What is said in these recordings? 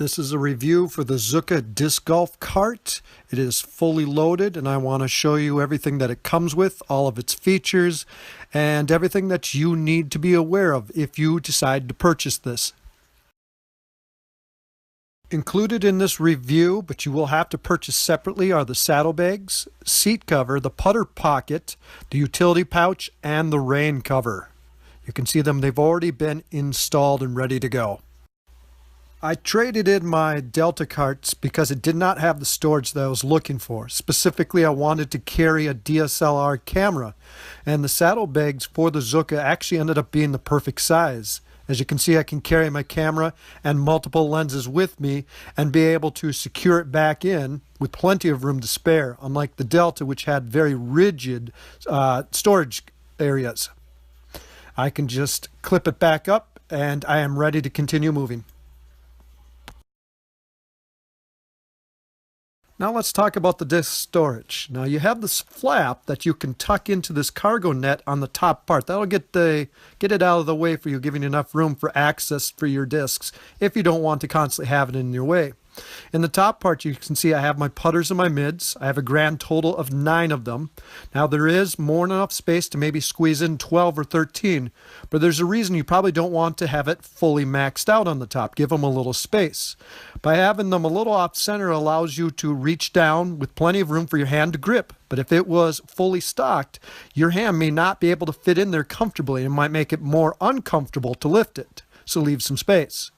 This is a review for the Zuca disc golf cart. It is fully loaded and I want to show you everything that it comes with, all of its features, and everything that you need to be aware of if you decide to purchase this. Included in this review, but you will have to purchase separately, are the saddlebags, seat cover, the putter pocket, the utility pouch, and the rain cover. You can see them, they've already been installed and ready to go. I traded in my Delta carts because it did not have the storage that I was looking for. Specifically, I wanted to carry a DSLR camera, and the saddlebags for the Zuca actually ended up being the perfect size. As you can see, I can carry my camera and multiple lenses with me and be able to secure it back in with plenty of room to spare, unlike the Delta, which had very rigid storage areas. I can just clip it back up and I am ready to continue moving. Now let's talk about the disc storage. Now you have this flap that you can tuck into this cargo net on the top part. That'll get it out of the way for you, giving you enough room for access for your discs if you don't want to constantly have it in your way. In the top part, you can see I have my putters and my mids. I have a grand total of 9 of them. Now there is more than enough space to maybe squeeze in 12 or 13, but there's a reason you probably don't want to have it fully maxed out on the top. Give them a little space. By having them a little off center allows you to reach down with plenty of room for your hand to grip. But if it was fully stocked, your hand may not be able to fit in there comfortably and might make it more uncomfortable to lift it. So leave some space.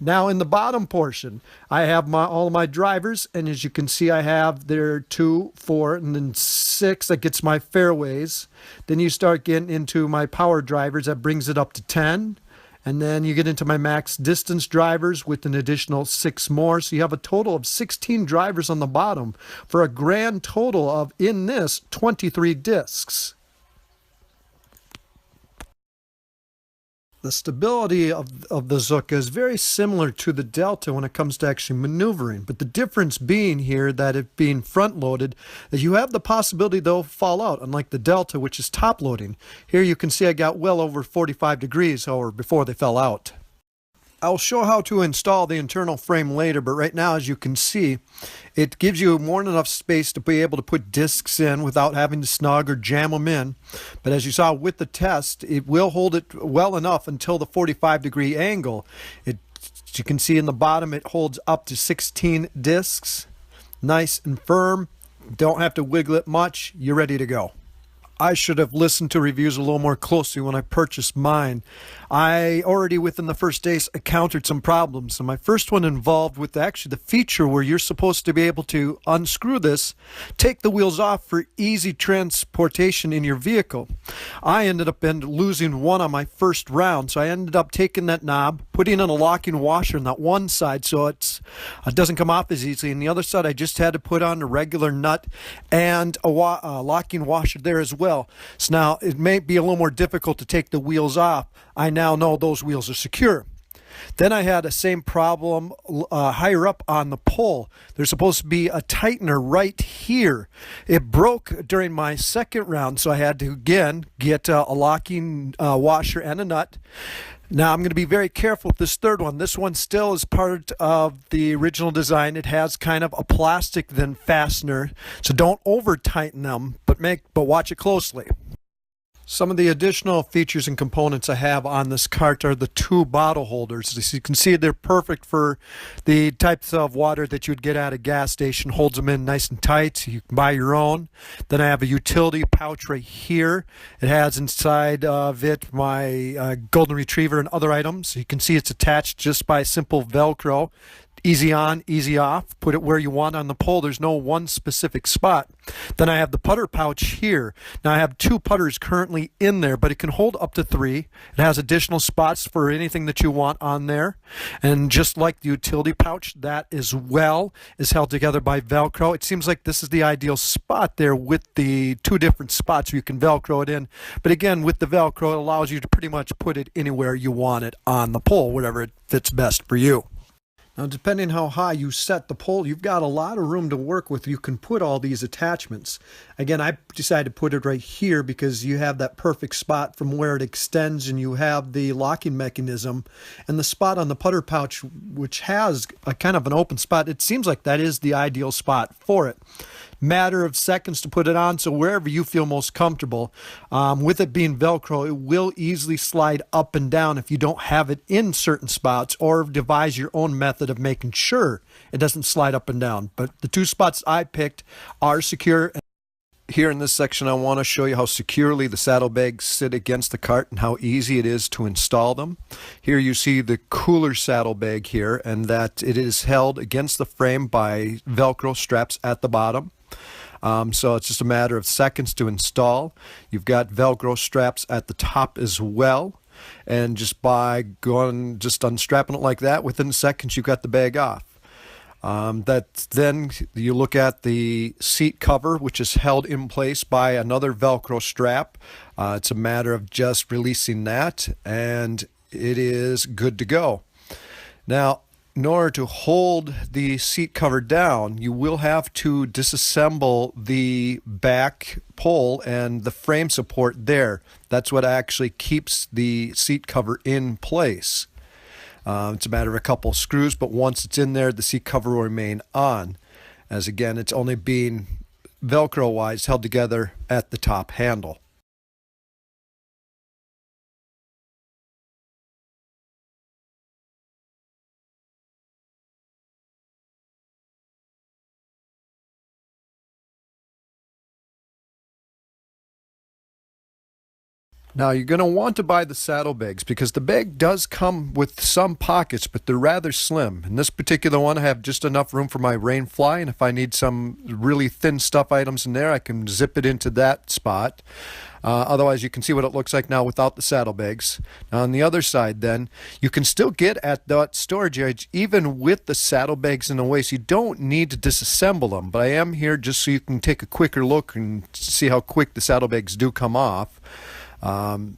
Now in the bottom portion, I have all of my drivers, and as you can see, I have there 2, 4, and then 6. That gets my fairways. Then you start getting into my power drivers. That brings it up to 10. And then you get into my max distance drivers with an additional 6 more. So you have a total of 16 drivers on the bottom for a grand total of, in this, 23 discs. The stability of the Zuca is very similar to the Delta when it comes to actually maneuvering, but the difference being here that it being front loaded, that you have the possibility they'll fall out, unlike the Delta, which is top loading. Here you can see I got well over 45 degrees, however, before they fell out. I'll show how to install the internal frame later, but right now, as you can see, it gives you more than enough space to be able to put discs in without having to snug or jam them in. But as you saw with the test, it will hold it well enough until the 45-degree angle. As you can see in the bottom, it holds up to 16 discs. Nice and firm. Don't have to wiggle it much. You're ready to go. I should have listened to reviews a little more closely when I purchased mine. I already within the first days encountered some problems. And my first one involved with actually the feature where you're supposed to be able to unscrew this, take the wheels off for easy transportation in your vehicle. I ended up losing one on my first round, so I ended up taking that knob, putting in a locking washer on that one side so it doesn't come off as easily. And the other side I just had to put on a regular nut and a locking washer there as well. So now it may be a little more difficult to take the wheels off. I now know those wheels are secure. Then I had the same problem higher up on the pole. There's supposed to be a tightener right here. It broke during my second round, so I had to again get a locking washer and a nut. Now I'm going to be very careful with this third one. This one still is part of the original design. It has kind of a plastic then fastener, so don't over tighten them, but watch it closely. Some of the additional features and components I have on this cart are the 2 bottle holders. As you can see, they're perfect for the types of water that you would get at a gas station. Holds them in nice and tight, so you can buy your own. Then I have a utility pouch right here. It has inside of it my golden retriever and other items. You can see it's attached just by simple Velcro. Easy on, easy off. Put it where you want on the pole. There's no one specific spot. Then I have the putter pouch here. Now I have 2 putters currently in there, but it can hold up to 3. It has additional spots for anything that you want on there. And just like the utility pouch, that as well is held together by Velcro. It seems like this is the ideal spot there with the 2 different spots where you can Velcro it in. But again, with the Velcro, it allows you to pretty much put it anywhere you want it on the pole, wherever it fits best for you. Now, depending how high you set the pole, you've got a lot of room to work with. You can put all these attachments. Again, I decided to put it right here because you have that perfect spot from where it extends, and you have the locking mechanism and the spot on the putter pouch, which has a kind of an open spot. It seems like that is the ideal spot for it. Matter of seconds to put it on, so wherever you feel most comfortable. With it being Velcro, it will easily slide up and down if you don't have it in certain spots, or devise your own method of making sure it doesn't slide up and down. But the two spots I picked are secure. Here in this section, I want to show you how securely the saddlebags sit against the cart and how easy it is to install them. Here you see the cooler saddlebag here, and that it is held against the frame by Velcro straps at the bottom. So it's just a matter of seconds to install. You've got Velcro straps at the top as well, and just by unstrapping it like that, within seconds you've got the bag off. Then you look at the seat cover, which is held in place by another Velcro strap. It's a matter of just releasing that, and it is good to go. Now, in order to hold the seat cover down, you will have to disassemble the back pole and the frame support there. That's what actually keeps the seat cover in place. It's a matter of a couple screws, but once it's in there, the seat cover will remain on, as again, it's only being Velcro-wise held together at the top handle. Now, you're going to want to buy the saddlebags because the bag does come with some pockets, but they're rather slim. In this particular one, I have just enough room for my rain fly, and if I need some really thin stuff items in there, I can zip it into that spot. Otherwise, you can see what it looks like now without the saddlebags. Now, on the other side, then, you can still get at that storage edge even with the saddlebags in the way, so you don't need to disassemble them. But I am here just so you can take a quicker look and see how quick the saddlebags do come off. It's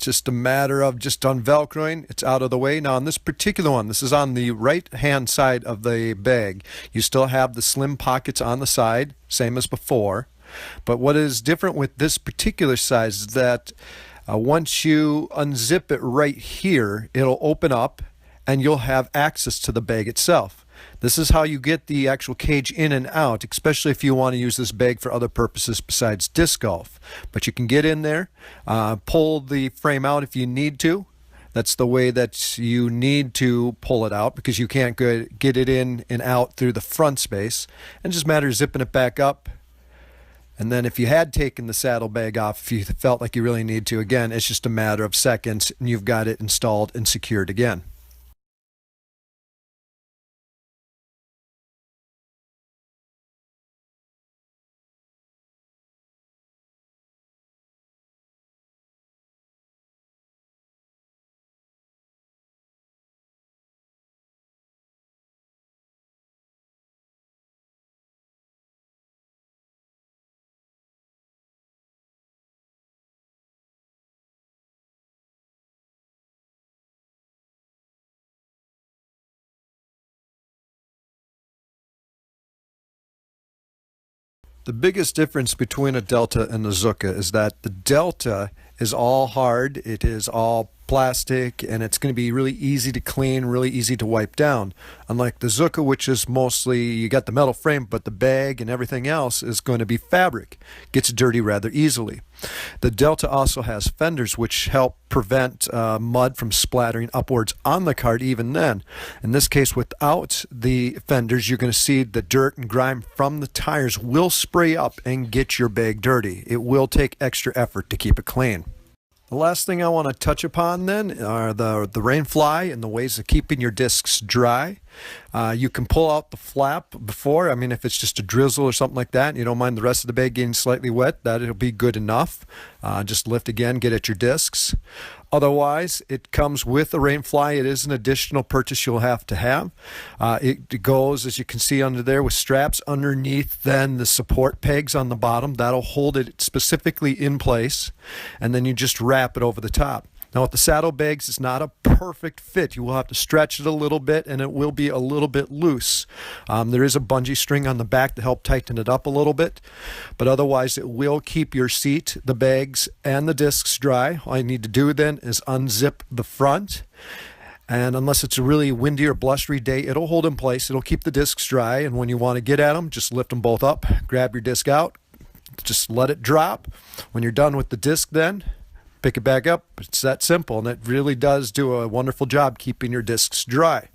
just a matter of just unvelcroing. It's out of the way. Now on this particular one, this is on the right hand side of the bag. You still have the slim pockets on the side, same as before. But what is different with this particular size is that once you unzip it right here, it'll open up and you'll have access to the bag itself. This is how you get the actual cage in and out, especially if you want to use this bag for other purposes besides disc golf. But you can get in there, pull the frame out if you need to. That's the way that you need to pull it out because you can't get it in and out through the front space. And just matter of zipping it back up. And then if you had taken the saddlebag off, if you felt like you really need to, again, it's just a matter of seconds and you've got it installed and secured again. The biggest difference between a Delta and the Zuca is that the Delta is all hard, it is all plastic, and it's going to be really easy to clean, really easy to wipe down. Unlike the Zuca, which is mostly, you got the metal frame, but the bag and everything else is going to be fabric. Gets dirty rather easily. The Delta also has fenders which help prevent mud from splattering upwards on the cart even then. In this case, without the fenders, you're going to see the dirt and grime from the tires will spray up and get your bag dirty. It will take extra effort to keep it clean. The last thing I want to touch upon then are the rain fly and the ways of keeping your discs dry. You can pull out the flap before. I mean, if it's just a drizzle or something like that, and you don't mind the rest of the bag getting slightly wet, that'll be good enough. Just lift again, get at your discs. Otherwise, it comes with a rain fly. It is an additional purchase you'll have to have. It goes, as you can see under there, with straps underneath then the support pegs on the bottom. That'll hold it specifically in place, and then you just wrap it over the top. Now with the saddlebags, it's not a perfect fit. You will have to stretch it a little bit and it will be a little bit loose. There is a bungee string on the back to help tighten it up a little bit, but otherwise it will keep your seat, the bags, and the discs dry. All you need to do then is unzip the front. And unless it's a really windy or blustery day, it'll hold in place. It'll keep the discs dry. And when you want to get at them, just lift them both up, grab your disc out, just let it drop. When you're done with the disc then, pick it back up. It's that simple. And it really does do a wonderful job keeping your discs dry.